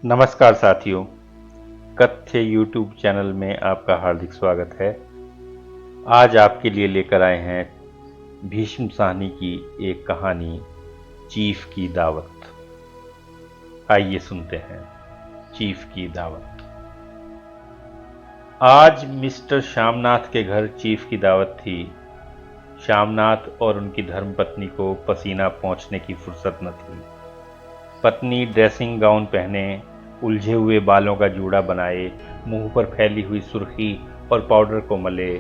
नमस्कार साथियों, कथ्य यूट्यूब चैनल में आपका हार्दिक स्वागत है। आज आपके लिए लेकर आए हैं भीष्म साहनी की एक कहानी, चीफ की दावत। आइए सुनते हैं चीफ की दावत। आज मिस्टर श्यामनाथ के घर चीफ की दावत थी। श्यामनाथ और उनकी धर्मपत्नी को पसीना पोंछने की फुर्सत न थी। पत्नी ड्रेसिंग गाउन पहने, उलझे हुए बालों का जूड़ा बनाए, मुंह पर फैली हुई सुर्खी और पाउडर को मले,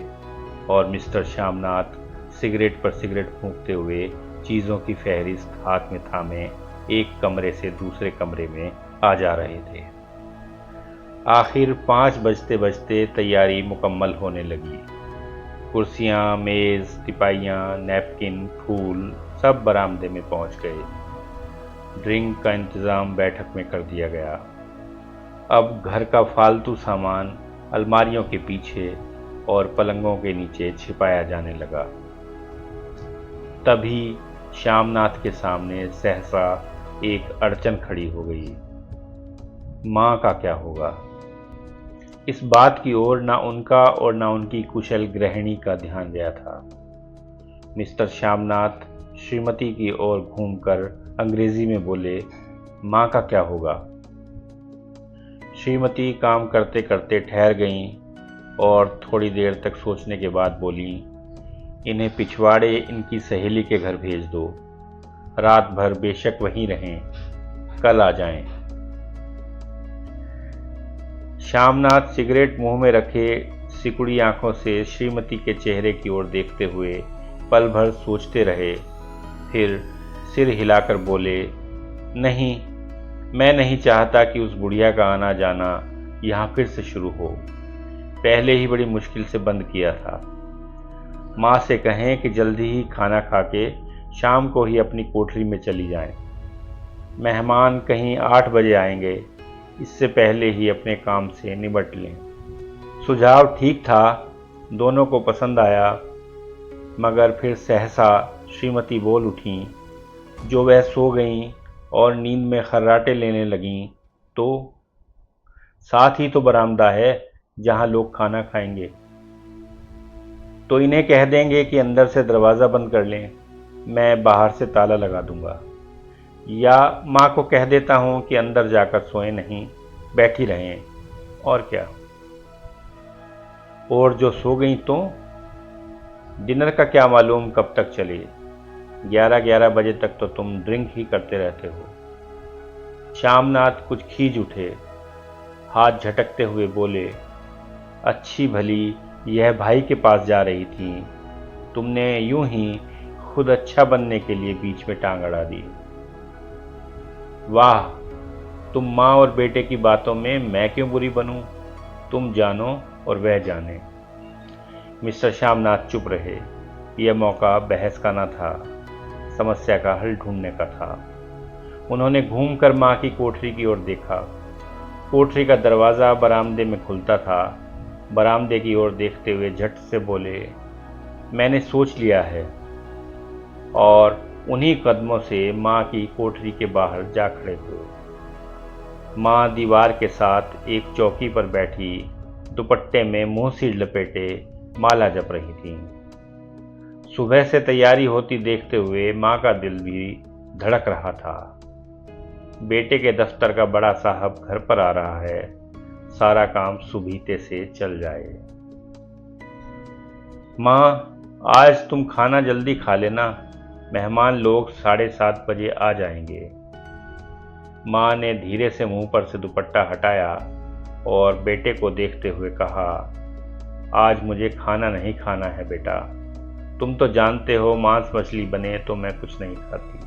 और मिस्टर श्यामनाथ सिगरेट पर सिगरेट फूंकते हुए चीज़ों की फहरिस्त हाथ में थामे एक कमरे से दूसरे कमरे में आ जा रहे थे। आखिर 5 बजते बजते तैयारी मुकम्मल होने लगी। कुर्सियां, मेज, तिपाइयां, नैपकिन, फूल सब बरामदे में पहुंच गए। ड्रिंक का इंतज़ाम बैठक में कर दिया गया। अब घर का फालतू सामान अलमारियों के पीछे और पलंगों के नीचे छिपाया जाने लगा। तभी श्यामनाथ के सामने सहसा एक अड़चन खड़ी हो गई। माँ का क्या होगा? इस बात की ओर ना उनका और ना उनकी कुशल गृहिणी का ध्यान गया था। मिस्टर श्यामनाथ श्रीमती की ओर घूमकर अंग्रेजी में बोले, माँ का क्या होगा? श्रीमती काम करते करते ठहर गईं और थोड़ी देर तक सोचने के बाद बोली, इन्हें पिछवाड़े इनकी सहेली के घर भेज दो। रात भर बेशक वहीं रहें, कल आ जाएं। श्यामनाथ सिगरेट मुंह में रखे सिकुड़ी आंखों से श्रीमती के चेहरे की ओर देखते हुए पल भर सोचते रहे। फिर सिर हिलाकर बोले, नहीं, मैं नहीं चाहता कि उस बुढ़िया का आना जाना यहाँ फिर से शुरू हो। पहले ही बड़ी मुश्किल से बंद किया था। माँ से कहें कि जल्दी ही खाना खा के शाम को ही अपनी कोठरी में चली जाएं। मेहमान कहीं 8 बजे आएंगे, इससे पहले ही अपने काम से निपट लें। सुझाव ठीक था, दोनों को पसंद आया, मगर फिर सहसा श्रीमती बोल उठीं। जो वह सो गईं और नींद में खर्राटे लेने लगीं, तो साथ ही तो बरामदा है जहां लोग खाना खाएंगे। तो इन्हें कह देंगे कि अंदर से दरवाज़ा बंद कर लें, मैं बाहर से ताला लगा दूंगा। या माँ को कह देता हूँ कि अंदर जाकर सोएं नहीं, बैठी रहें। और क्या? और जो सो गई तो डिनर का क्या मालूम कब तक चले? 11-11 बजे तक तो तुम ड्रिंक ही करते रहते हो। श्यामनाथ कुछ खींच उठे, हाथ झटकते हुए बोले, अच्छी भली यह भाई के पास जा रही थी, तुमने यूं ही खुद अच्छा बनने के लिए बीच में टांग अड़ा दी। वाह, तुम माँ और बेटे की बातों में मैं क्यों बुरी बनूं? तुम जानो और वह जाने। मिस्टर श्यामनाथ चुप रहे। यह मौका बहस का न था, समस्या का हल ढूंढने का था। उन्होंने घूमकर माँ की कोठरी की ओर देखा। कोठरी का दरवाज़ा बरामदे में खुलता था। बरामदे की ओर देखते हुए झट से बोले, मैंने सोच लिया है। और उन्हीं कदमों से माँ की कोठरी के बाहर जा खड़े हुए। माँ दीवार के साथ एक चौकी पर बैठी, दुपट्टे में मुंह सिर लपेटे माला जप रही थीं। सुबह से तैयारी होती देखते हुए माँ का दिल भी धड़क रहा था। बेटे के दफ्तर का बड़ा साहब घर पर आ रहा है, सारा काम सुबीते से चल जाए। माँ, आज तुम खाना जल्दी खा लेना, मेहमान लोग 7:30 बजे आ जाएंगे। माँ ने धीरे से मुंह पर से दुपट्टा हटाया और बेटे को देखते हुए कहा, आज मुझे खाना नहीं खाना है बेटा, तुम तो जानते हो मांस मछली बने तो मैं कुछ नहीं खाती।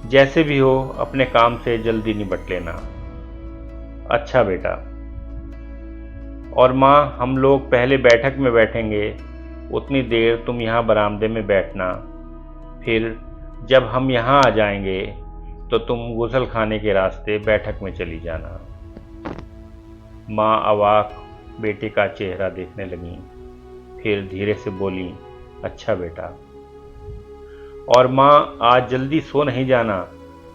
जैसे भी हो अपने काम से जल्दी निपट लेना। अच्छा बेटा। और माँ, हम लोग पहले बैठक में बैठेंगे, उतनी देर तुम यहाँ बरामदे में बैठना। फिर जब हम यहाँ आ जाएंगे तो तुम गुसल खाने के रास्ते बैठक में चली जाना। माँ अवाक बेटे का चेहरा देखने लगीं, फिर धीरे से बोली, अच्छा बेटा। और माँ, आज जल्दी सो नहीं जाना,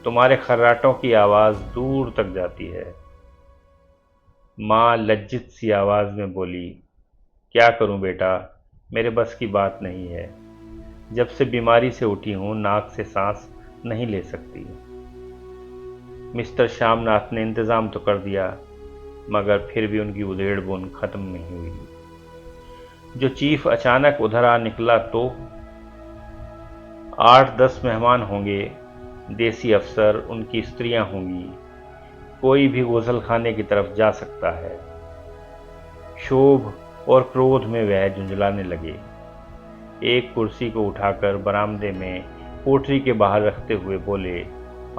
तुम्हारे खर्राटों की आवाज़ दूर तक जाती है। माँ लज्जित सी आवाज़ में बोली, क्या करूं बेटा, मेरे बस की बात नहीं है। जब से बीमारी से उठी हूं नाक से सांस नहीं ले सकती। मिस्टर श्यामनाथ ने इंतज़ाम तो कर दिया, मगर फिर भी उनकी उधेड़ बुन खत्म नहीं हुई। जो चीफ अचानक उधर आ निकला तो 8-10 मेहमान होंगे, देसी अफसर, उनकी स्त्रियां होंगी। कोई भी गोसल खाने की तरफ जा सकता है। क्षोभ और क्रोध में वह झुंझलाने लगे। एक कुर्सी को उठाकर बरामदे में कोठरी के बाहर रखते हुए बोले,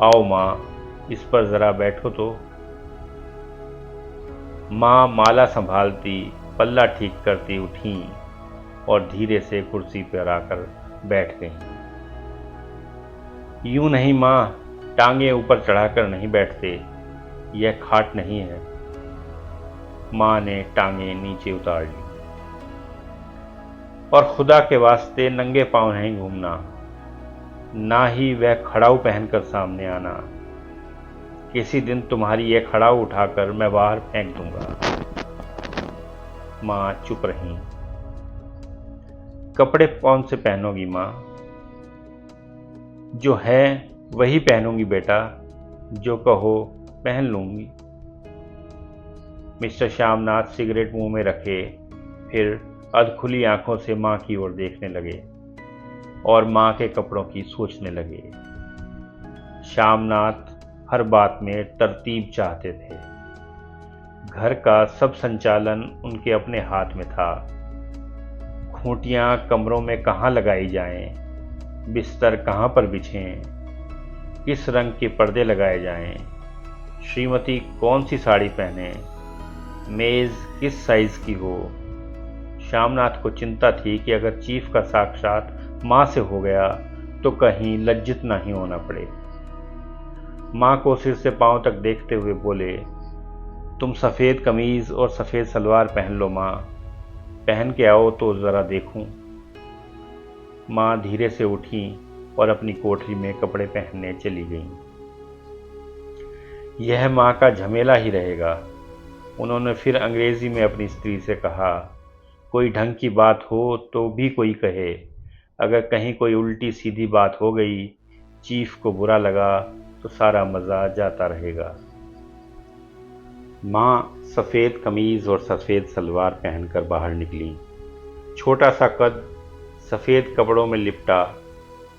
आओ माँ, इस पर जरा बैठो तो। माँ माला संभालती, पल्ला ठीक करती उठी और धीरे से कुर्सी पर आकर बैठ गईं। यूं नहीं माँ, टांगे ऊपर चढ़ाकर नहीं बैठते, यह खाट नहीं है। माँ ने टांगे नीचे उतार ली। और खुदा के वास्ते नंगे पांव नहीं घूमना, ना ही वह खड़ाऊ पहनकर सामने आना। किसी दिन तुम्हारी यह खड़ाऊ उठाकर मैं बाहर फेंक दूंगा। माँ चुप रही। कपड़े कौन से पहनोगी माँ? जो है वही पहनूंगी बेटा, जो कहो पहन लूंगी। मिस्टर श्यामनाथ सिगरेट मुंह में रखे, फिर अधखुली आंखों से मां की ओर देखने लगे और मां के कपड़ों की सोचने लगे। श्यामनाथ हर बात में तरतीब चाहते थे। घर का सब संचालन उनके अपने हाथ में था। खूंटियां कमरों में कहाँ लगाई जाएं, बिस्तर कहाँ पर बिछें, किस रंग के पर्दे लगाए जाएं, श्रीमती कौन सी साड़ी पहने, मेज़ किस साइज की हो। श्यामनाथ को चिंता थी कि अगर चीफ का साक्षात माँ से हो गया तो कहीं लज्जित नहीं होना पड़े। माँ को सिर से पांव तक देखते हुए बोले, तुम सफ़ेद कमीज़ और सफ़ेद सलवार पहन लो माँ, पहन के आओ तो ज़रा देखूं। माँ धीरे से उठी और अपनी कोठरी में कपड़े पहनने चली गईं। यह माँ का झमेला ही रहेगा। उन्होंने फिर अंग्रेजी में अपनी स्त्री से कहा, कोई ढंग की बात हो तो भी कोई कहे, अगर कहीं कोई उल्टी सीधी बात हो गई, चीफ को बुरा लगा तो सारा मज़ा जाता रहेगा। माँ सफ़ेद कमीज़ और सफ़ेद सलवार पहनकर बाहर निकली। छोटा सा कद, सफ़ेद कपड़ों में लिपटा,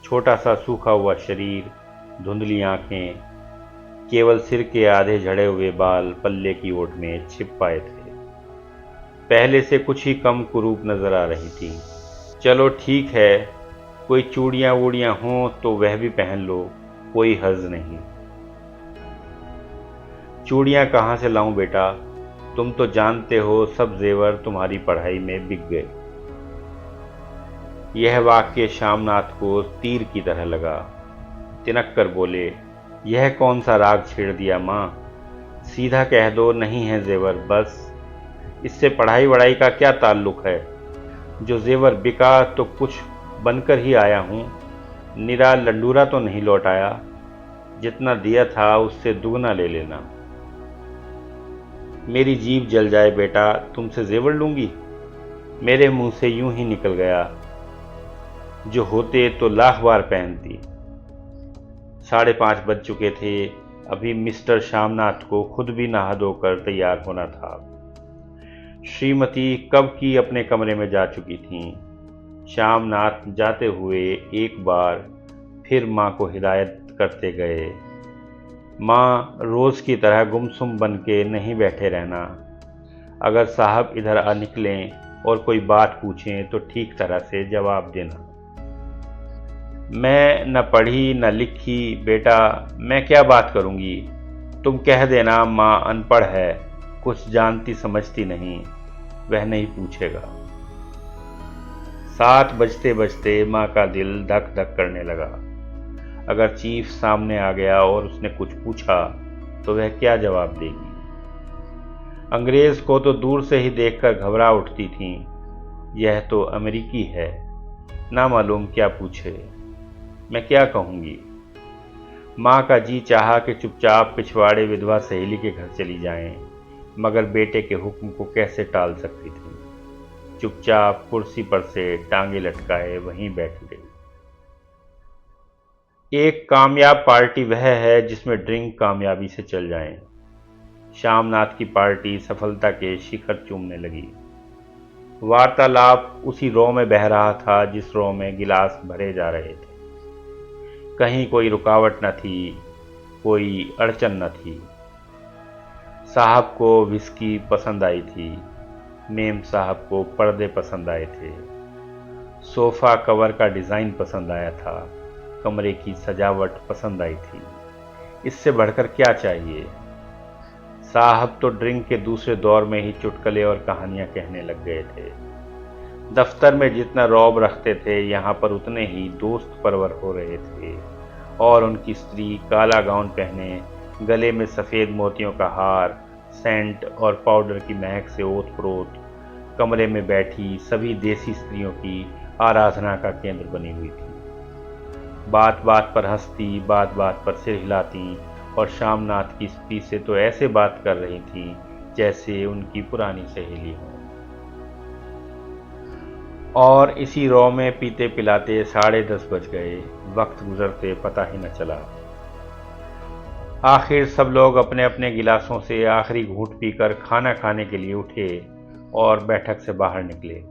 छोटा सा सूखा हुआ शरीर, धुंधली आंखें, केवल सिर के आधे झड़े हुए बाल पल्ले की ओट में छिप पाए थे। पहले से कुछ ही कम कुरूप नजर आ रही थी। चलो ठीक है, कोई चूड़ियाँ वूड़ियाँ हों तो वह भी पहन लो, कोई हर्ज नहीं। चूड़ियाँ कहाँ से लाऊं बेटा, तुम तो जानते हो सब जेवर तुम्हारी पढ़ाई में बिक गए। यह वाक्य श्यामनाथ को तीर की तरह लगा। तिनक कर बोले, यह कौन सा राग छेड़ दिया माँ, सीधा कह दो नहीं है जेवर बस। इससे पढ़ाई वढ़ाई का क्या ताल्लुक है। जो जेवर बिका तो कुछ बनकर ही आया हूँ, निरा लंडूरा तो नहीं लौट आया। जितना दिया था उससे दुगना ले लेना। मेरी जीभ जल जाए बेटा, तुमसे जेवर लूंगी? मेरे मुंह से यूं ही निकल गया, जो होते तो लाख बार पहनती। 5:30 बज चुके थे। अभी मिस्टर श्यामनाथ को खुद भी नहा धोकर तैयार होना था। श्रीमती कब की अपने कमरे में जा चुकी थीं। श्यामनाथ जाते हुए एक बार फिर माँ को हिदायत करते गए, माँ रोज़ की तरह गुमसुम बन के नहीं बैठे रहना। अगर साहब इधर आ निकलें और कोई बात पूछें तो ठीक तरह से जवाब देना। मैं न पढ़ी न लिखी बेटा, मैं क्या बात करूँगी। तुम कह देना माँ अनपढ़ है, कुछ जानती समझती नहीं, वह नहीं पूछेगा। 7 बजते बजते माँ का दिल धक धक करने लगा। अगर चीफ सामने आ गया और उसने कुछ पूछा तो वह क्या जवाब देगी। अंग्रेज को तो दूर से ही देखकर घबरा उठती थीं। यह तो अमेरिकी है, ना मालूम क्या पूछे, मैं क्या कहूँगी। माँ का जी चाहा कि चुपचाप पिछवाड़े विधवा सहेली के घर चली जाएं, मगर बेटे के हुक्म को कैसे टाल सकती थी। चुपचाप कुर्सी पर से टांगे लटकाए वहीं बैठी रही। एक कामयाब पार्टी वह है जिसमें ड्रिंक कामयाबी से चल जाए। श्यामनाथ की पार्टी सफलता के शिखर चूमने लगी। वार्तालाप उसी रो में बह रहा था जिस रो में गिलास भरे जा रहे थे। कहीं कोई रुकावट न थी, कोई अड़चन न थी। साहब को विस्की पसंद आई थी, मेम साहब को पर्दे पसंद आए थे, सोफा कवर का डिज़ाइन पसंद आया था, कमरे की सजावट पसंद आई थी। इससे बढ़कर क्या चाहिए। साहब तो ड्रिंक के दूसरे दौर में ही चुटकुले और कहानियां कहने लग गए थे। दफ्तर में जितना रौब रखते थे यहाँ पर उतने ही दोस्त परवर हो रहे थे, और उनकी स्त्री काला गाउन पहने, गले में सफ़ेद मोतियों का हार, सेंट और पाउडर की महक से ओत-प्रोत कमरे में बैठी सभी देसी स्त्रियों की आराधना का केंद्र बनी हुई थी। बात बात पर हंसती, बात बात पर सिर हिलाती, और श्यामनाथ की स्त्री से तो ऐसे बात कर रही थी जैसे उनकी पुरानी सहेली हो। और इसी रौ में पीते पिलाते 10:30 बज गए। वक्त गुजरते पता ही न चला। आखिर सब लोग अपने अपने गिलासों से आखिरी घूंट पीकर खाना खाने के लिए उठे और बैठक से बाहर निकले।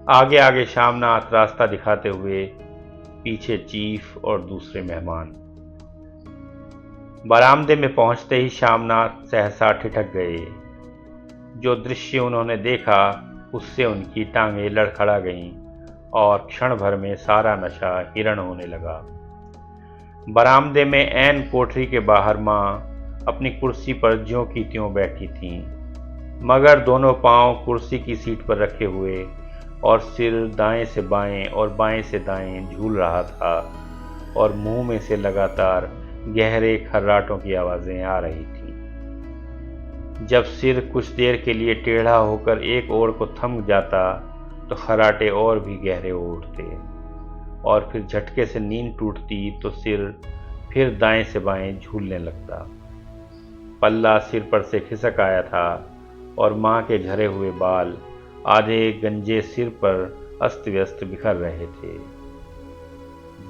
आगे आगे श्यामनाथ रास्ता दिखाते हुए, पीछे चीफ और दूसरे मेहमान। बरामदे में पहुंचते ही श्यामनाथ सहसा ठिठक गए। जो दृश्य उन्होंने देखा उससे उनकी टांगें लड़खड़ा गईं और क्षण भर में सारा नशा हिरण होने लगा। बरामदे में ऐन कोठरी के बाहर माँ अपनी कुर्सी पर ज्यों की त्यों बैठी थीं, मगर दोनों पांव कुर्सी की सीट पर रखे हुए और सिर दाएं से बाएं और बाएं से दाएं झूल रहा था, और मुंह में से लगातार गहरे खर्राटों की आवाज़ें आ रही थीं। जब सिर कुछ देर के लिए टेढ़ा होकर एक ओर को थम जाता तो खर्राटे और भी गहरे हो उठते, और फिर झटके से नींद टूटती तो सिर फिर दाएं से बाएं झूलने लगता। पल्ला सिर पर से खिसक आया था और माँ के झरे हुए बाल आधे गंजे सिर पर अस्त व्यस्त बिखर रहे थे।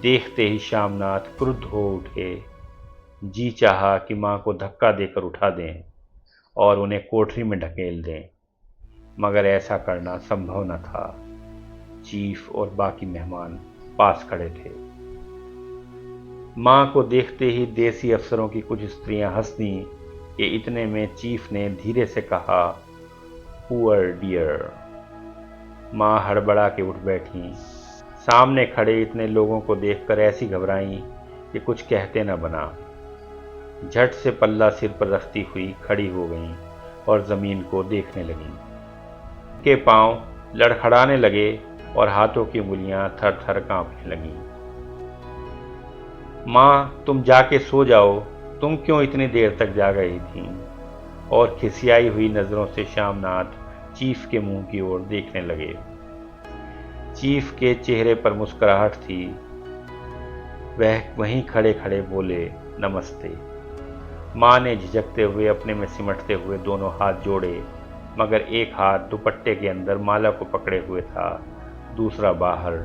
देखते ही श्यामनाथ क्रुद्ध हो उठे। जी चाहा कि माँ को धक्का देकर उठा दें और उन्हें कोठरी में ढकेल दें, मगर ऐसा करना संभव न था। चीफ और बाकी मेहमान पास खड़े थे। माँ को देखते ही देसी अफसरों की कुछ स्त्रियां हंसनी कि इतने में चीफ ने धीरे से कहा, पुअर डियर। माँ हड़बड़ा के उठ बैठी। सामने खड़े इतने लोगों को देखकर ऐसी घबराई कि कुछ कहते न बना। झट से पल्ला सिर पर रखती हुई खड़ी हो गईं और जमीन को देखने लगीं। के पांव लड़खड़ाने लगे और हाथों की उंगलियां थर थर कांपने लगीं। माँ, तुम जाके सो जाओ, तुम क्यों इतनी देर तक जाग रही थीं? और खिसियाई हुई नजरों से श्यामनाथ चीफ के मुंह की ओर देखने लगे। चीफ के चेहरे पर मुस्कुराहट थी। वह वहीं खड़े खड़े बोले, नमस्ते। माँ ने झिझकते हुए अपने में सिमटते हुए दोनों हाथ जोड़े, मगर एक हाथ दुपट्टे के अंदर माला को पकड़े हुए था, दूसरा बाहर।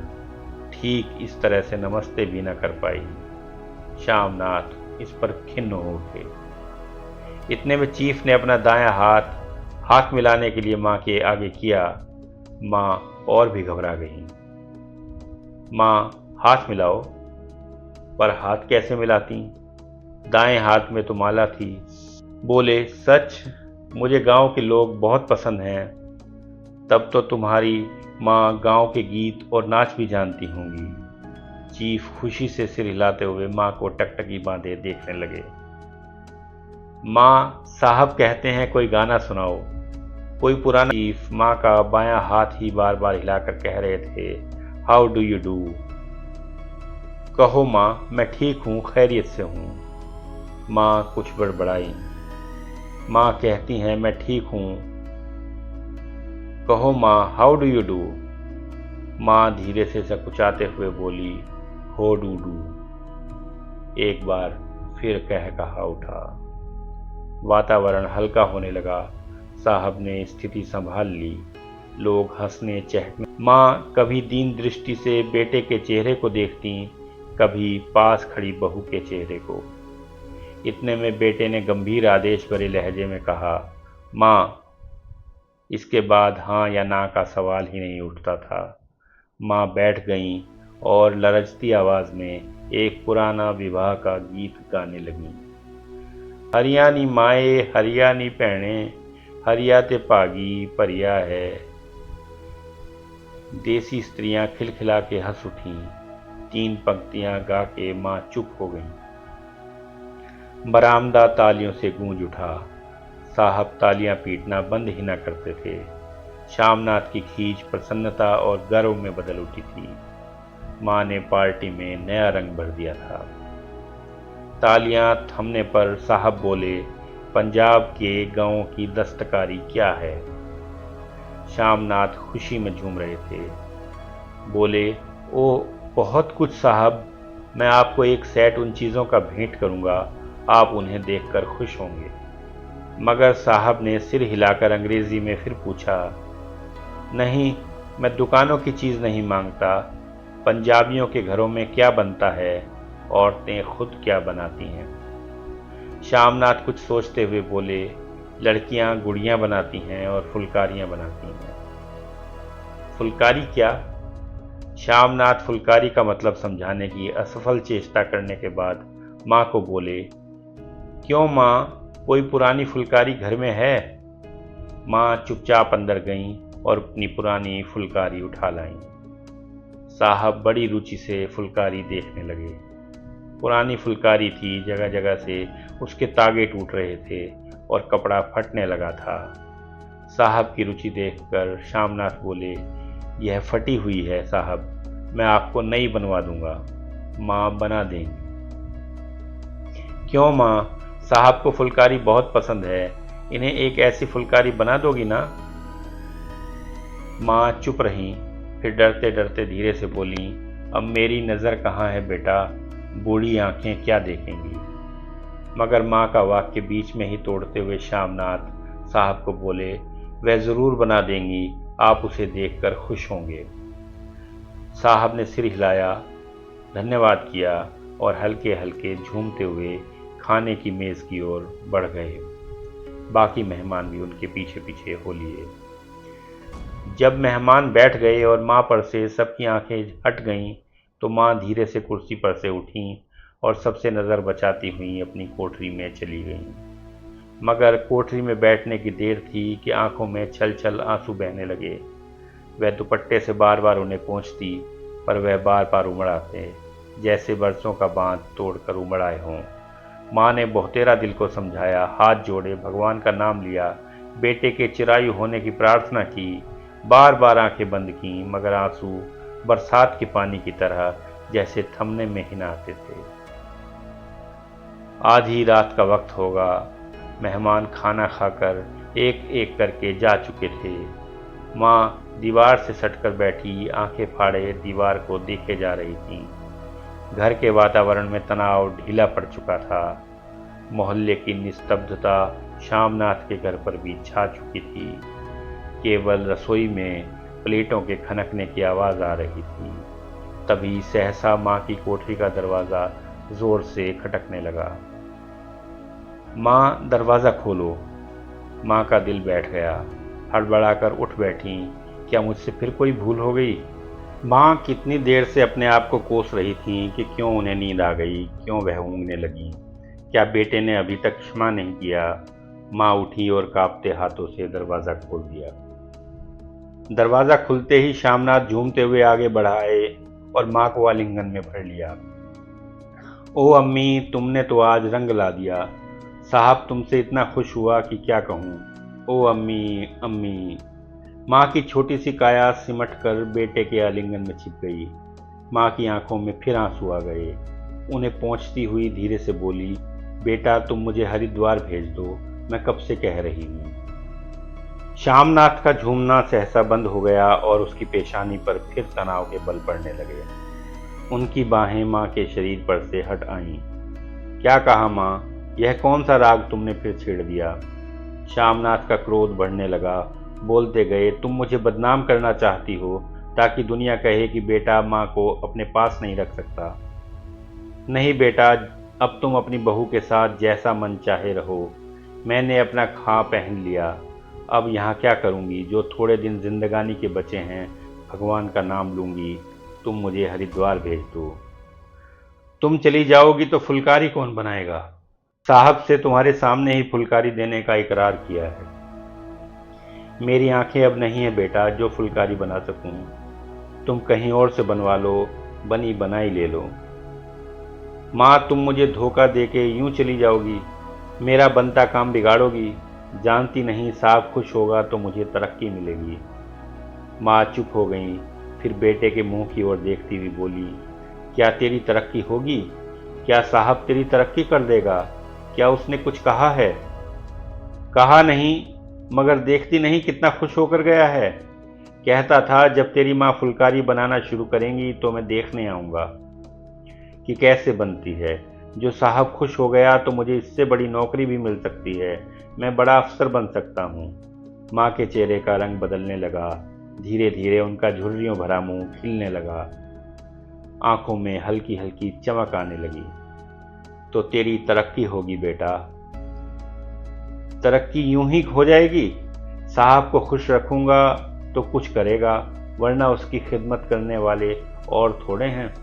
ठीक इस तरह से नमस्ते भी न कर पाई। श्यामनाथ इस पर खिन्न हो उठे। इतने में चीफ ने अपना दायां हाथ मिलाने के लिए माँ के आगे किया। माँ और भी घबरा गई। माँ, हाथ मिलाओ। पर हाथ कैसे मिलाती? दाएं हाथ में तो माला थी। बोले, सच, मुझे गांव के लोग बहुत पसंद हैं। तब तो तुम्हारी माँ गांव के गीत और नाच भी जानती होंगी। चीफ खुशी से सिर हिलाते हुए माँ को टकटकी बांधे देखने लगे। माँ, साहब कहते हैं कोई गाना सुनाओ, कोई पुराना। चीफ माँ का बायां हाथ ही बार बार हिलाकर कह रहे थे, हाउ डू यू डू। कहो माँ, मैं ठीक हूँ, खैरियत से हूँ। माँ कुछ बड़बड़ाई। माँ कहती हैं, मैं ठीक हूँ। कहो माँ, हाउ डू यू डू। माँ धीरे से सकुचाते हुए बोली, हो डू डू। एक बार फिर कहा उठा। वातावरण हल्का होने लगा। साहब ने स्थिति संभाल ली। लोग हंसने चहकने। माँ कभी दीन दृष्टि से बेटे के चेहरे को देखती, कभी पास खड़ी बहू के चेहरे को। इतने में बेटे ने गंभीर आदेश भरे लहजे में कहा, माँ। इसके बाद हाँ या ना का सवाल ही नहीं उठता था। माँ बैठ गईं और लरजती आवाज में एक पुराना विवाह का गीत गाने लगीं। हरियाणी माए हरियाणी भैणे, हरिया ते भागी भरिया है। देसी स्त्रियां खिलखिला के हंस उठीं। 3 पंक्तियां गा के माँ चुप हो गईं। बरामदा तालियों से गूंज उठा। साहब तालियां पीटना बंद ही न करते थे। श्यामनाथ की खींच प्रसन्नता और गर्व में बदल उठी थी। माँ ने पार्टी में नया रंग भर दिया था। तालियां थमने पर साहब बोले, पंजाब के गांवों की दस्तकारी क्या है? श्यामनाथ खुशी में झूम रहे थे। बोले, ओ बहुत कुछ साहब। मैं आपको एक सेट उन चीज़ों का भेंट करूंगा, आप उन्हें देखकर खुश होंगे। मगर साहब ने सिर हिलाकर अंग्रेजी में फिर पूछा, नहीं, मैं दुकानों की चीज़ नहीं मांगता। पंजाबियों के घरों में क्या बनता है, औरतें खुद क्या बनाती हैं? श्यामनाथ कुछ सोचते हुए बोले, लड़कियां गुड़ियां बनाती हैं और फुलकारियां बनाती हैं। फुलकारी क्या? श्यामनाथ फुलकारी का मतलब समझाने की असफल चेष्टा करने के बाद माँ को बोले, क्यों माँ, कोई पुरानी फुलकारी घर में है? माँ चुपचाप अंदर गईं और अपनी पुरानी फुलकारी उठा लाईं। साहब बड़ी रुचि से फुलकारी देखने लगे। पुरानी फुलकारी थी, जगह जगह से उसके तागे टूट रहे थे और कपड़ा फटने लगा था। साहब की रुचि देखकर श्यामनाथ बोले, यह फटी हुई है साहब, मैं आपको नई बनवा दूंगा। माँ बना देंगी। क्यों माँ, साहब को फुलकारी बहुत पसंद है, इन्हें एक ऐसी फुलकारी बना दोगी ना? माँ चुप रहीं, फिर डरते डरते धीरे से बोली, अब मेरी नज़र कहाँ है बेटा, बूढ़ी आंखें क्या देखेंगी? मगर माँ का वाक्य बीच में ही तोड़ते हुए श्यामनाथ साहब को बोले, वह ज़रूर बना देंगी, आप उसे देखकर खुश होंगे। साहब ने सिर हिलाया, धन्यवाद किया और हल्के हल्के झूमते हुए खाने की मेज़ की ओर बढ़ गए। बाकी मेहमान भी उनके पीछे पीछे हो लिए। जब मेहमान बैठ गए और माँ पर से सबकी आंखें हट गईं, तो माँ धीरे से कुर्सी पर से उठीं और सबसे नज़र बचाती हुई अपनी कोठरी में चली गईं। मगर कोठरी में बैठने की देर थी कि आंखों में छल छल आंसू बहने लगे। वह दुपट्टे से बार बार उन्हें पोंछती, पर वह बार बार उमड़ आते, जैसे बरसों का बांध तोड़कर उमड़ आए हों। माँ ने बहुतेरा दिल को समझाया, हाथ जोड़े, भगवान का नाम लिया, बेटे के चिरायु होने की प्रार्थना की, बार बार आंखें बंद की, मगर आंसू बरसात के पानी की तरह जैसे थमने में ही न आते थे। आधी रात का वक्त होगा। मेहमान खाना खाकर एक एक करके जा चुके थे। माँ दीवार से सटकर बैठी, आंखें फाड़े दीवार को देखे जा रही थीं। घर के वातावरण में तनाव ढीला पड़ चुका था। मोहल्ले की निस्तब्धता श्यामनाथ के घर पर भी छा चुकी थी। केवल रसोई में प्लेटों के खनकने की आवाज़ आ रही थी। तभी सहसा माँ की कोठरी का दरवाज़ा जोर से खटकने लगा। माँ, दरवाज़ा खोलो। माँ का दिल बैठ गया। हड़बड़ाकर उठ बैठी, क्या मुझसे फिर कोई भूल हो गई? माँ कितनी देर से अपने आप को कोस रही थीं कि क्यों उन्हें नींद आ गई, क्यों वह ऊँघने लगी, क्या बेटे ने अभी तक क्षमा नहीं किया? माँ उठी और कांपते हाथों से दरवाज़ा खोल दिया। दरवाज़ा खुलते ही श्यामनाथ झूमते हुए आगे बढ़ाए और माँ को आलिंगन में भर लिया। ओ अम्मी, तुमने तो आज रंग ला दिया। साहब तुमसे इतना खुश हुआ कि क्या कहूँ। ओ अम्मी, अम्मी। माँ की छोटी सी काया सिमट कर बेटे के आलिंगन में छिप गई। माँ की आंखों में फिर आंसू आ गए। उन्हें पोंछती हुई धीरे से बोली, बेटा तुम मुझे हरिद्वार भेज दो, मैं कब से कह रही हूँ। श्यामनाथ का झूमना सहसा बंद हो गया और उसकी पेशानी पर फिर तनाव के बल पड़ने लगे। उनकी बाहें माँ के शरीर पर से हट आईं। क्या कहा माँ? यह कौन सा राग तुमने फिर छेड़ दिया? श्यामनाथ का क्रोध बढ़ने लगा। बोलते गए, तुम मुझे बदनाम करना चाहती हो ताकि दुनिया कहे कि बेटा माँ को अपने पास नहीं रख सकता। नहीं बेटा, अब तुम अपनी बहू के साथ जैसा मन चाहे रहो। मैंने अपना खा पहन लिया। अब यहाँ क्या करूँगी? जो थोड़े दिन जिंदगानी के बचे हैं, भगवान का नाम लूँगी। तुम मुझे हरिद्वार भेज दो। तुम चली जाओगी तो फुलकारी कौन बनाएगा? साहब से तुम्हारे सामने ही फुलकारी देने का इकरार किया है। मेरी आंखें अब नहीं है बेटा जो फुलकारी बना सकूं। तुम कहीं और से बनवा लो, बनी बनाई ले लो। माँ, तुम मुझे धोखा देके यूं चली जाओगी, मेरा बनता काम बिगाड़ोगी। जानती नहीं साहब खुश होगा तो मुझे तरक्की मिलेगी। माँ चुप हो गई, फिर बेटे के मुंह की ओर देखती हुई बोली, क्या तेरी तरक्की होगी? क्या साहब तेरी तरक्की कर देगा? क्या उसने कुछ कहा है? कहा नहीं, मगर देखती नहीं कितना खुश होकर गया है। कहता था जब तेरी माँ फुलकारी बनाना शुरू करेंगी तो मैं देखने आऊँगा कि कैसे बनती है। जो साहब खुश हो गया तो मुझे इससे बड़ी नौकरी भी मिल सकती है। मैं बड़ा अफसर बन सकता हूँ। माँ के चेहरे का रंग बदलने लगा। धीरे धीरे उनका झुर्रियों भरा मुंह खिलने लगा। आंखों में हल्की हल्की चमक आने लगी। तो तेरी तरक्की होगी बेटा। तरक्की यूं ही हो जाएगी? साहब को खुश रखूंगा तो कुछ करेगा, वरना उसकी खिदमत करने वाले और थोड़े हैं।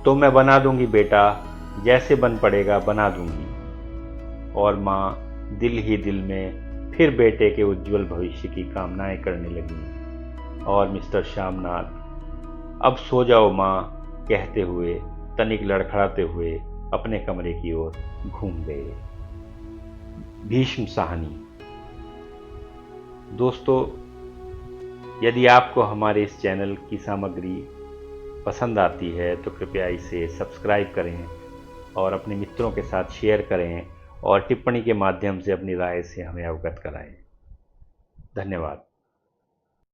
तो मैं बना दूंगी बेटा, जैसे बन पड़ेगा बना दूंगी। और माँ दिल ही दिल में फिर बेटे के उज्जवल भविष्य की कामनाएं करने लगी। और मिस्टर श्यामनाथ, अब सो जाओ माँ, कहते हुए तनिक लड़खड़ाते हुए अपने कमरे की ओर घूम गए। भीष्म साहनी। दोस्तों, यदि आपको हमारे इस चैनल की सामग्री पसंद आती है तो कृपया इसे सब्सक्राइब करें और अपने मित्रों के साथ शेयर करें और टिप्पणी के माध्यम से अपनी राय से हमें अवगत कराएं। धन्यवाद।